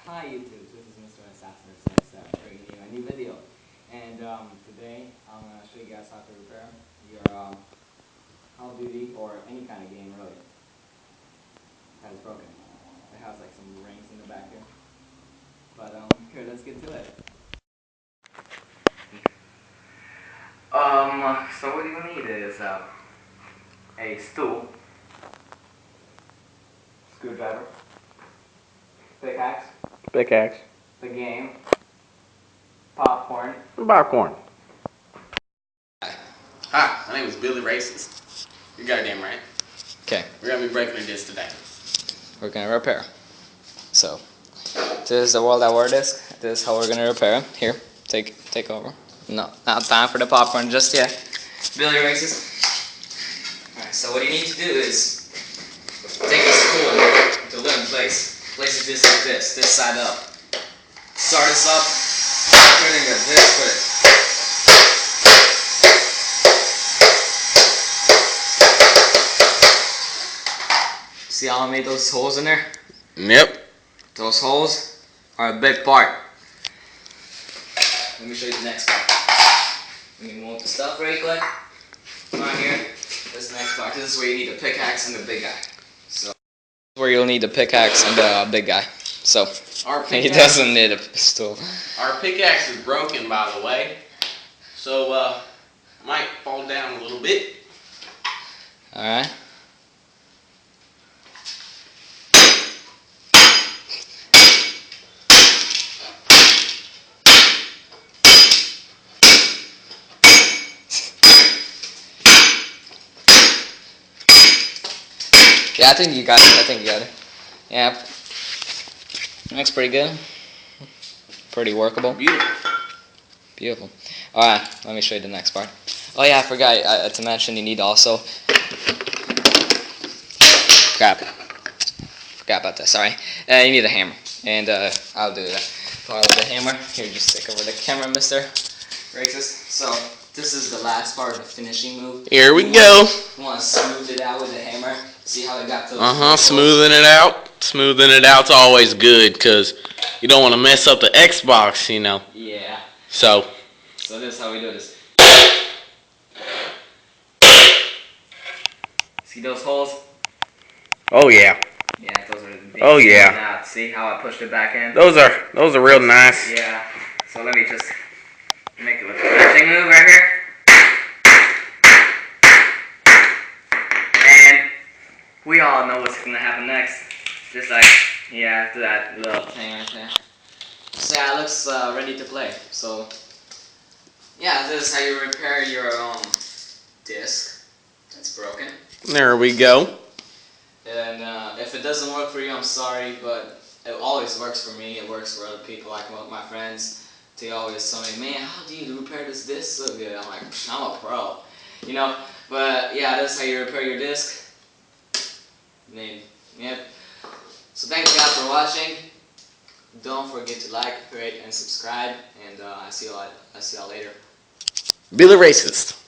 Hi YouTube, this is Mr. Assassin6 bringing you a new video. And today I'm going to show you guys how to repair your Call of Duty or any kind of game really that is broken. It has like some rings in the back here. But here, let's get to it. So what you need is a stool, screwdriver, pickaxe, Pickaxe. the game, popcorn. Popcorn. Hi, my name is Billy Racist. You goddamn right. Okay, We're gonna be breaking this today. we're gonna repair. So, this is the World at War disc. This is how we're gonna repair it. Here, take over. No, not time for the popcorn just yet. Billy Racist. Alright, so what you need to do is take the spool to live in place. Place it just like this side up. Start this up, turning it this way. See how I made those holes in there? Yep. Those holes are a big part. Let me show you the next part. Let me move the stuff very quick. Right here, this is the next part. This is where you need the pickaxe and the big guy. So, where you'll need the pickaxe and the big guy. So, he doesn't need a pistol. Our pickaxe is broken, by the way, so might fall down a little bit. All right. Yeah, I think you got it. Yeah. Looks pretty good. Pretty workable. Beautiful. Alright, let me show you the next part. Oh yeah, I forgot to mention you need also... Crap. Forgot about that, sorry. You need a hammer. And I'll do that. Part of the hammer. Here, just take over the camera, Mr. Racist. So, this is the last part of the finishing move. Here we go. You want to smooth it out with the hammer. See how it got to Smoothing it out. Smoothing it out's always good, because you don't want to mess up the Xbox, you know. Yeah. So This is how we do this. See those holes? Oh yeah. Yeah, those are the Oh yeah. out. See how I pushed it back in? Those are real nice. Yeah. So let me just make it with the finishing move right here. And we all know what's gonna happen next. Just like, yeah, after that little thing right there. So yeah, it looks ready to play. So yeah, this is how you repair your disc that's broken. there we go. And if it doesn't work for you, I'm sorry, but it always works for me. It works for other people, like my friends. They always tell me, man, how do you repair this disc so good? I'm like, I'm a pro, you know. But yeah, that's how you repair your disc. Yep. So thanks guys for watching. Don't forget to like, rate, and subscribe. And I see y'all later. Billy Racist.